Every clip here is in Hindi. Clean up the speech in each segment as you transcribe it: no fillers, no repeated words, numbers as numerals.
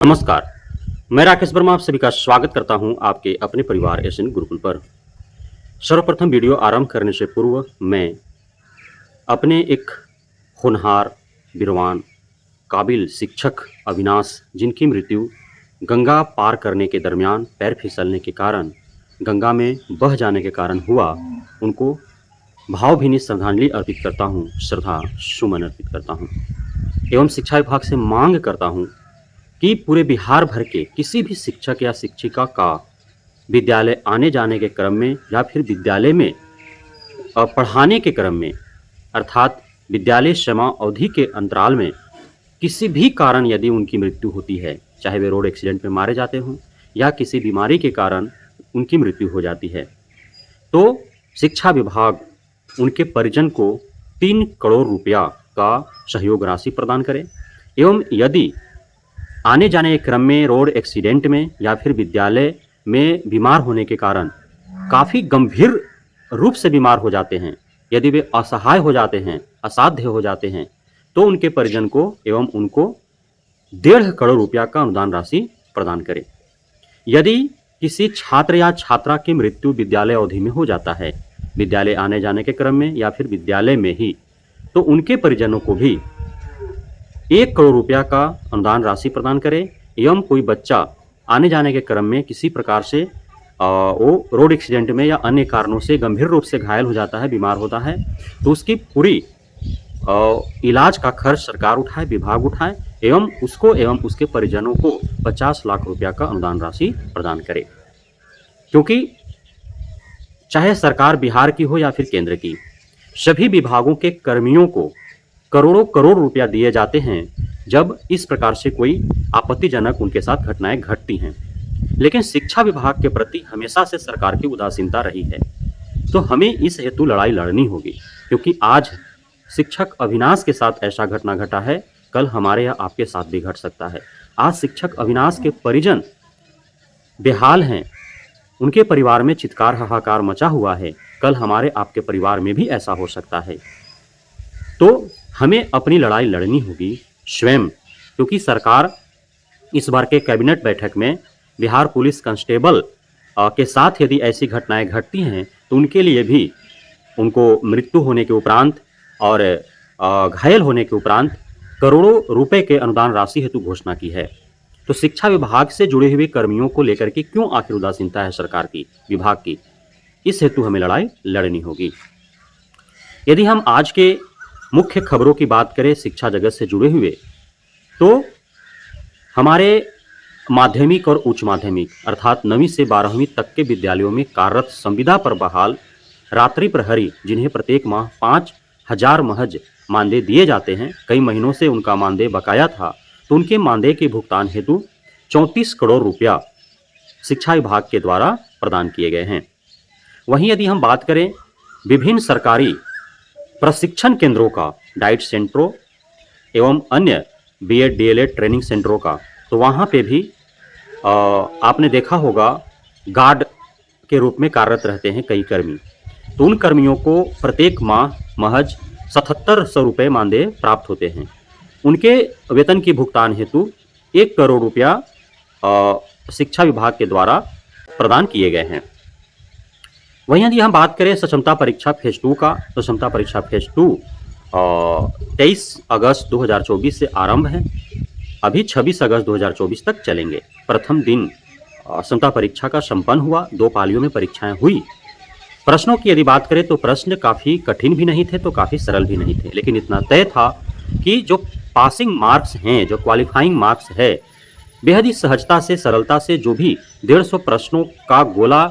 नमस्कार, मैं राकेश वर्मा आप सभी का स्वागत करता हूं आपके अपने परिवार एशियन गुरुकुल पर। सर्वप्रथम वीडियो आरंभ करने से पूर्व मैं अपने एक होनहार, विद्वान, काबिल शिक्षक अविनाश, जिनकी मृत्यु गंगा पार करने के दरमियान पैर फिसलने के कारण, गंगा में बह जाने के कारण हुआ, उनको भावभीनी श्रद्धांजलि अर्पित करता हूं, श्रद्धा सुमन अर्पित करता हूं एवं शिक्षा विभाग से मांग करता हूं कि पूरे बिहार भर के किसी भी शिक्षक या शिक्षिका का विद्यालय आने जाने के क्रम में या फिर विद्यालय में पढ़ाने के क्रम में अर्थात विद्यालय क्षमा अवधि के अंतराल में किसी भी कारण यदि उनकी मृत्यु होती है, चाहे वे रोड एक्सीडेंट में मारे जाते हों या किसी बीमारी के कारण उनकी मृत्यु हो जाती है, तो शिक्षा विभाग उनके परिजन को 3 करोड़ रुपया का सहयोग राशि प्रदान करे एवं यदि आने जाने के क्रम में रोड एक्सीडेंट में या फिर विद्यालय में बीमार होने के कारण काफ़ी गंभीर रूप से बीमार हो जाते हैं, यदि वे असहाय हो जाते हैं, असाध्य हो जाते हैं, तो उनके परिजन को एवं उनको 1.5 करोड़ रुपया का अनुदान राशि प्रदान करें। यदि किसी छात्र या छात्रा की मृत्यु विद्यालय अवधि में हो जाता है, विद्यालय आने जाने के क्रम में या फिर विद्यालय में ही, तो उनके परिजनों को भी 1 करोड़ रुपया का अनुदान राशि प्रदान करें एवं कोई बच्चा आने जाने के क्रम में किसी प्रकार से वो रोड एक्सीडेंट में या अन्य कारणों से गंभीर रूप से घायल हो जाता है, बीमार होता है, तो उसकी पूरी इलाज का खर्च सरकार उठाए, विभाग उठाए एवं उसको एवं उसके परिजनों को 50 लाख रुपया का अनुदान राशि प्रदान करे। क्योंकि चाहे सरकार बिहार की हो या फिर केंद्र की, सभी विभागों के कर्मियों को करोड़ों करोड़ रुपया दिए जाते हैं जब इस प्रकार से कोई आपत्तिजनक उनके साथ घटनाएं घटती हैं। लेकिन शिक्षा विभाग के प्रति हमेशा से सरकार की उदासीनता रही है, तो हमें इस हेतु लड़ाई लड़नी होगी, क्योंकि आज शिक्षक अविनाश के साथ ऐसा घटना घटा है, कल हमारे या आपके साथ भी घट सकता है। आज शिक्षक अविनाश के परिजन बेहाल हैं, उनके परिवार में चित्कार हाहाकार मचा हुआ है, कल हमारे आपके परिवार में भी ऐसा हो सकता है। तो हमें अपनी लड़ाई लड़नी होगी स्वयं, क्योंकि सरकार इस बार के कैबिनेट बैठक में बिहार पुलिस कांस्टेबल के साथ यदि ऐसी घटनाएं घटती हैं तो उनके लिए भी उनको मृत्यु होने के उपरांत और घायल होने के उपरांत करोड़ों रुपए के अनुदान राशि हेतु घोषणा की है। तो शिक्षा विभाग से जुड़े हुए कर्मियों को लेकर के क्यों आखिर उदासीनता है सरकार की, विभाग की, इस हेतु हमें लड़ाई लड़नी होगी। यदि हम आज के मुख्य खबरों की बात करें शिक्षा जगत से जुड़े हुए, तो हमारे माध्यमिक और उच्च माध्यमिक अर्थात 9वीं से 12वीं तक के विद्यालयों में कार्यरत संविदा पर बहाल रात्रि प्रहरी, जिन्हें प्रत्येक माह 5,000 महज मानदेय दिए जाते हैं, कई महीनों से उनका मानदेय बकाया था, तो उनके मानदेय के भुगतान हेतु 34 करोड़ रुपया शिक्षा विभाग के द्वारा प्रदान किए गए हैं। वहीं यदि हम बात करें विभिन्न सरकारी प्रशिक्षण केंद्रों का, डाइट सेंटरों एवं अन्य बीएड डीएलएड ट्रेनिंग सेंटरों का, तो वहाँ पे भी आपने देखा होगा गार्ड के रूप में कार्यरत रहते हैं कई कर्मी, तो उन कर्मियों को प्रत्येक माह महज 7700 रुपये मानदेय प्राप्त होते हैं। उनके वेतन की भुगतान हेतु 1 करोड़ रुपया शिक्षा विभाग के द्वारा प्रदान किए गए हैं। वहीं यदि हम बात करें सक्षमता परीक्षा फेज 2 का, तो सक्षमता परीक्षा फेज 2 23 अगस्त 2024 से आरंभ है, अभी 26 अगस्त 2024 तक चलेंगे। प्रथम दिन क्षमता परीक्षा का संपन्न हुआ, 2 पालियों में परीक्षाएं हुई। प्रश्नों की यदि बात करें तो प्रश्न काफ़ी कठिन भी नहीं थे तो काफ़ी सरल भी नहीं थे, लेकिन इतना तय था कि जो पासिंग मार्क्स हैं, जो क्वालिफाइंग मार्क्स है, बेहद ही सहजता से, सरलता से जो भी 150 प्रश्नों का गोला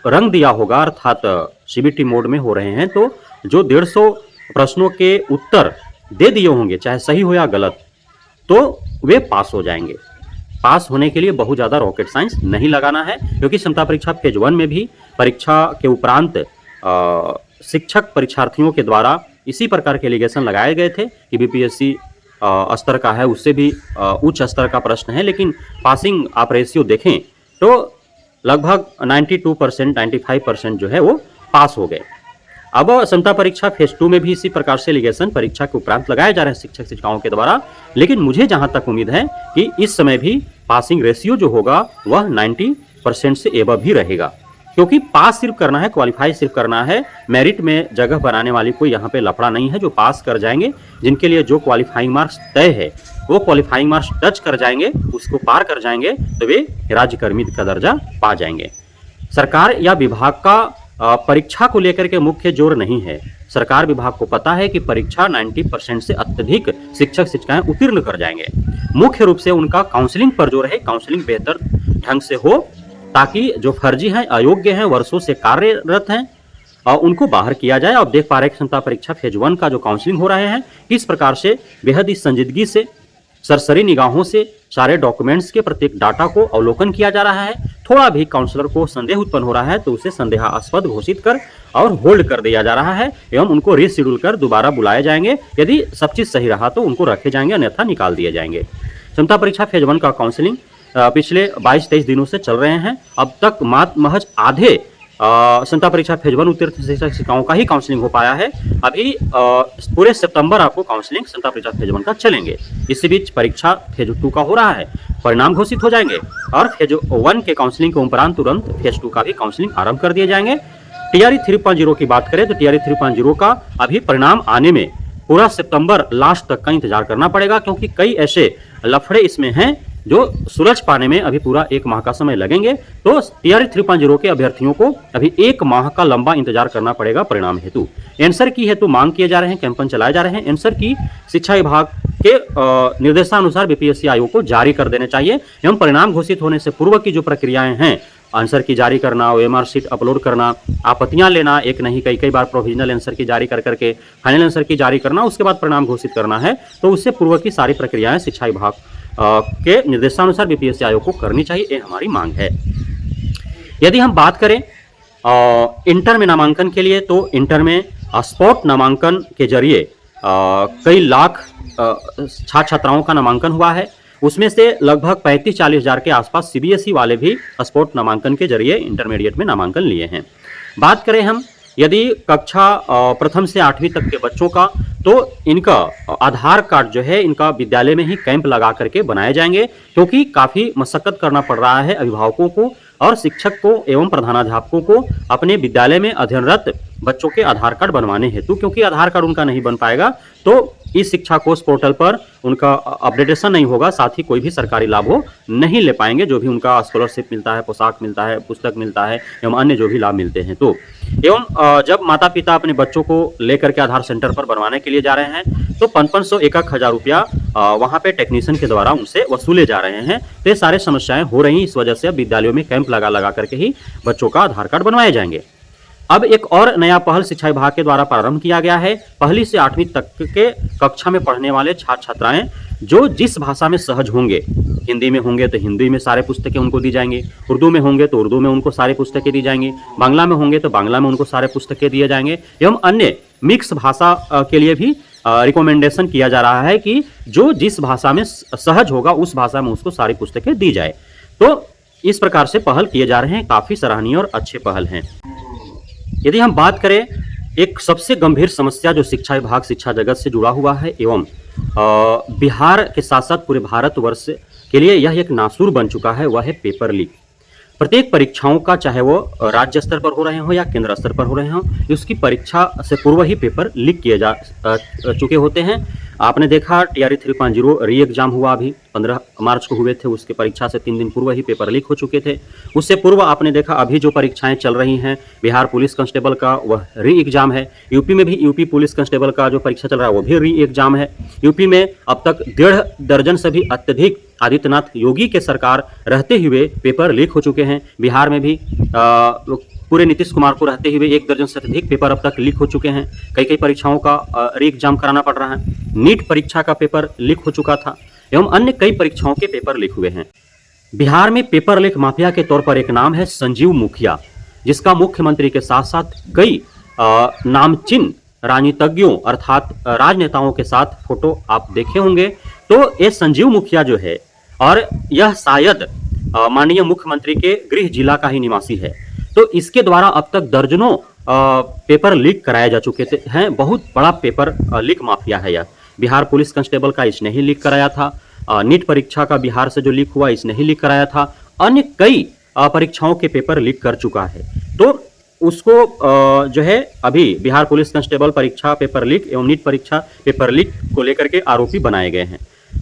रंग दिया होगा, अर्थात सीबीटी मोड में हो रहे हैं, तो जो 150 प्रश्नों के उत्तर दे दिए होंगे, चाहे सही हो या गलत, तो वे पास हो जाएंगे। पास होने के लिए बहुत ज़्यादा रॉकेट साइंस नहीं लगाना है, क्योंकि क्षमता परीक्षा फेज 1 में भी परीक्षा के उपरांत शिक्षक परीक्षार्थियों के द्वारा इसी प्रकार के एलिगेशन लगाए गए थे कि बीपीएससी स्तर का है, उससे भी उच्च स्तर का प्रश्न है, लेकिन पासिंग आप रेशियो देखें तो लगभग 92%, 95% जो है वो पास हो गए। अब क्षमता परीक्षा फेज 2 में भी इसी प्रकार से एलिगेशन परीक्षा के उपरांत लगाया जा रहा है शिक्षक शिक्षिकाओं के द्वारा, लेकिन मुझे जहां तक उम्मीद है कि इस समय भी पासिंग रेशियो जो होगा वह 90% से एबव ही रहेगा, क्योंकि पास सिर्फ करना है, क्वालिफाई सिर्फ करना है, मेरिट में जगह बनाने वाली कोई यहाँ पे लफड़ा नहीं है। जो पास कर जाएंगे, जिनके लिए जो क्वालिफाइंग मार्क्स तय है वो क्वालिफाइंग मार्क्स टच कर जाएंगे, उसको पार कर जाएंगे तो वे राज्यकर्मी का दर्जा पा जाएंगे। सरकार या विभाग का परीक्षा को लेकर के मुख्य जोर नहीं है। सरकार विभाग को पता है कि परीक्षा 90% से अत्यधिक शिक्षक शिक्षिकाएं उत्तीर्ण कर जाएंगे। मुख्य रूप से उनका काउंसलिंग पर जोर है, काउंसलिंग बेहतर ढंग से हो ताकि जो फर्जी हैं, अयोग्य हैं, वर्षों से कार्यरत हैं और उनको बाहर किया जाए। अब देख पा रहे हैं क्षमता परीक्षा फेज 1 का जो काउंसलिंग हो रहे हैं, किस प्रकार से बेहद ही संजीदगी से, सरसरी निगाहों से सारे डॉक्यूमेंट्स के प्रत्येक डाटा को अवलोकन किया जा रहा है। थोड़ा भी काउंसलर को संदेह उत्पन्न हो रहा है तो उसे संदेहास्पद घोषित कर और होल्ड कर दिया जा रहा है एवं उनको रीशेड्यूल कर दोबारा बुलाए जाएंगे। यदि सब चीज सही रहा तो उनको रखे जाएंगे, अन्यथा निकाल दिए जाएंगे। क्षमता परीक्षा फेज 1 का काउंसलिंग पिछले 22-23 दिनों से चल रहे हैं। अब तक महज आधे क्षमता परीक्षा फेज 1 उत्तीर्ण शिक्षक शिक्षिकाओं का ही काउंसलिंग हो पाया है। अभी पूरे सितंबर आपको काउंसलिंग क्षमता परीक्षा फेज 1 का चलेंगे। इसी बीच परीक्षा फेज 2 का हो रहा है, परिणाम घोषित हो जाएंगे और फेज 1 के काउंसलिंग के उपरांत तुरंत फेज 2 का भी काउंसलिंग आरंभ कर दिए जाएंगे। टीआरई 3.0 की बात करें तो टीआरई 3.0 का अभी परिणाम आने में पूरा सितंबर लास्ट तक का इंतजार करना पड़ेगा, क्योंकि कई ऐसे लफड़े इसमें हैं जो सुलझ पाने में अभी पूरा 1 माह का समय लगेंगे। तो टीआरई 3.0 के अभ्यर्थियों को अभी 1 माह का लंबा इंतजार करना पड़ेगा परिणाम हेतु। आंसर की हेतु मांग किए जा रहे हैं, कैंपेन चलाए जा रहे हैं। आंसर की शिक्षा विभाग के निर्देशानुसार बीपीएससी आयोग को जारी कर देने चाहिए एवं परिणाम घोषित होने से पूर्व की जो प्रक्रियाएं हैं, आंसर की जारी करना, ओएमआर शीट अपलोड करना, आपत्तियां लेना, एक नहीं कई बार प्रोविजनल आंसर की जारी कर करके फाइनल आंसर की जारी करना, उसके बाद परिणाम घोषित करना है, तो उससे पूर्व की सारी प्रक्रियाएं शिक्षा विभाग के निर्देशानुसार बीपीएससी आयोग को करनी चाहिए, ये हमारी मांग है। यदि हम बात करें इंटर में नामांकन के लिए, तो इंटर में स्पॉट नामांकन के जरिए कई लाख छात्र छात्राओं का नामांकन हुआ है। उसमें से लगभग 35-40 हजार के आसपास सीबीएसई वाले भी स्पॉट नामांकन के जरिए इंटरमीडिएट में नामांकन लिए हैं। बात करें हम यदि कक्षा प्रथम से 8वीं तक के बच्चों का, तो इनका आधार कार्ड जो है इनका विद्यालय में ही कैंप लगा करके बनाए जाएंगे, क्योंकि काफी मशक्कत करना पड़ रहा है अभिभावकों को और शिक्षक को एवं प्रधानाध्यापकों को अपने विद्यालय में अध्ययनरत बच्चों के आधार कार्ड बनवाने हेतु, क्योंकि आधार कार्ड उनका नहीं बन पाएगा तो इस शिक्षा कोष पोर्टल पर उनका अपडेटेशन नहीं होगा, साथ ही कोई भी सरकारी लाभ वो नहीं ले पाएंगे, जो भी उनका स्कॉलरशिप मिलता है, पोशाक मिलता है, पुस्तक मिलता है एवं अन्य जो भी लाभ मिलते हैं। तो एवं जब माता पिता अपने बच्चों को लेकर के आधार सेंटर पर बनवाने के लिए जा रहे हैं तो 500-1 हजार रुपया वहां पे टेक्नीशियन के द्वारा उनसे वसूले जा रहे हैं। तो ये सारे समस्याएं हो रही, इस वजह से अब विद्यालयों में कैंप लगा करके ही बच्चों का आधार कार्ड बनवाए जाएंगे। अब एक और नया पहल शिक्षा विभाग के द्वारा प्रारंभ किया गया है। 1ली से 8वीं तक के कक्षा में पढ़ने वाले छात्र छात्राएं जो जिस भाषा में सहज होंगे, हिंदी में होंगे तो हिंदी में सारे पुस्तकें उनको दी जाएंगी, उर्दू में होंगे तो उर्दू में उनको सारी पुस्तकें दी जाएंगी, बांग्ला में होंगे तो बांग्ला में उनको सारे पुस्तकें दिए जाएंगे एवं अन्य मिक्स भाषा के लिए भी रिकमेंडेशन किया जा रहा है कि जो जिस भाषा में सहज होगा उस भाषा में उसको सारी पुस्तकें दी जाए। तो इस प्रकार से पहल किए जा रहे हैं, काफी सराहनीय और अच्छे पहल हैं। यदि हम बात करें एक सबसे गंभीर समस्या जो शिक्षा विभाग, शिक्षा जगत से जुड़ा हुआ है एवं बिहार के साथ साथ पूरे भारतवर्ष के लिए यह एक नासूर बन चुका है, वह है पेपर लीक। प्रत्येक परीक्षाओं का, चाहे वो राज्य स्तर पर हो रहे हों या केंद्र स्तर पर हो रहे हों, उसकी परीक्षा से पूर्व ही पेपर लीक किए जा चुके होते हैं। आपने देखा टीआरई 3.0 री एग्जाम हुआ, अभी 15 मार्च को हुए थे, उसके परीक्षा से 3 दिन पूर्व ही पेपर लीक हो चुके थे। उससे पूर्व आपने देखा अभी जो परीक्षाएं चल रही हैं, बिहार पुलिस कांस्टेबल का वह री एग्जाम है, यूपी में भी यूपी पुलिस कांस्टेबल का जो परीक्षा चल रहा है वो भी री एग्जाम है। यूपी में अब तक 1.5 दर्जन से भी अत्यधिक आदित्यनाथ योगी के सरकार रहते हुए पेपर लीक हो चुके हैं। बिहार में भी पूरे नीतीश कुमार को रहते हुए 1 दर्जन से अधिक पेपर अब तक लीक हो चुके हैं। कई परीक्षाओं का री एग्जाम कराना पड़ रहा है। नीट परीक्षा का पेपर लीक हो चुका था एवं अन्य कई परीक्षाओं के पेपर लीक हुए हैं। बिहार में पेपर लीक माफिया के तौर पर एक नाम है संजीव मुखिया, जिसका मुख्यमंत्री के साथ साथ कई नामचीन राजनीतिज्ञों अर्थात राजनेताओं के साथ फोटो आप देखे होंगे। तो ये संजीव मुखिया जो है, और यह शायद माननीय मुख्यमंत्री के गृह जिला का ही निवासी है, तो इसके द्वारा अब तक दर्जनों पेपर लीक कराए जा चुके हैं। बहुत बड़ा पेपर लीक माफिया है यह। बिहार पुलिस कांस्टेबल का इसने ही लीक कराया था। नीट परीक्षा का बिहार से जो लीक हुआ इसने ही लीक कराया था। अन्य कई परीक्षाओं के पेपर लीक कर चुका है। तो उसको जो है अभी बिहार पुलिस कांस्टेबल परीक्षा पेपर लीक एवं नीट परीक्षा पेपर लीक को लेकर के आरोपी बनाए गए हैं।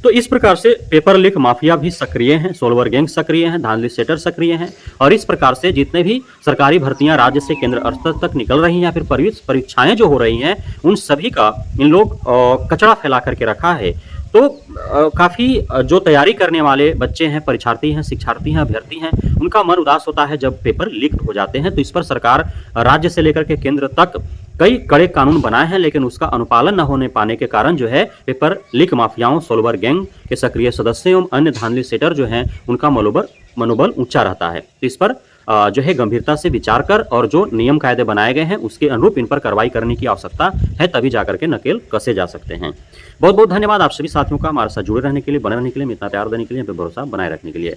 तो इस प्रकार से पेपर लीक माफिया भी सक्रिय हैं, सोल्वर गैंग सक्रिय हैं, धांधली सेटर सक्रिय हैं। और इस प्रकार से जितने भी सरकारी भर्तियां राज्य से केंद्र स्तर तक निकल रही हैं या फिर परीक्षाएं जो हो रही हैं, उन सभी का इन लोग कचरा फैला करके रखा है। तो काफी जो तैयारी करने वाले बच्चे हैं, परीक्षार्थी हैं, शिक्षार्थी हैं, अभ्यर्थी हैं, उनका मन उदास होता है जब पेपर लीक हो जाते हैं। तो इस पर सरकार राज्य से लेकर के केंद्र तक कई कड़े कानून बनाए हैं, लेकिन उसका अनुपालन न होने पाने के कारण जो है पेपर लीक माफियाओं, सोल्वर गैंग के सक्रिय सदस्यों एवं अन्य धांधली सेटर जो हैं उनका मनोबल ऊंचा रहता है। तो इस पर जो है गंभीरता से विचार कर और जो नियम कायदे बनाए गए हैं उसके अनुरूप इन पर कार्रवाई करने की आवश्यकता है, तभी जाकर के नकेल कसे जा सकते हैं। बहुत बहुत धन्यवाद आप सभी साथियों का हमारे साथ जुड़े रहने के लिए, बने रहने के लिए, इतना प्यार देने के लिए, भरोसा बनाए रखने के लिए।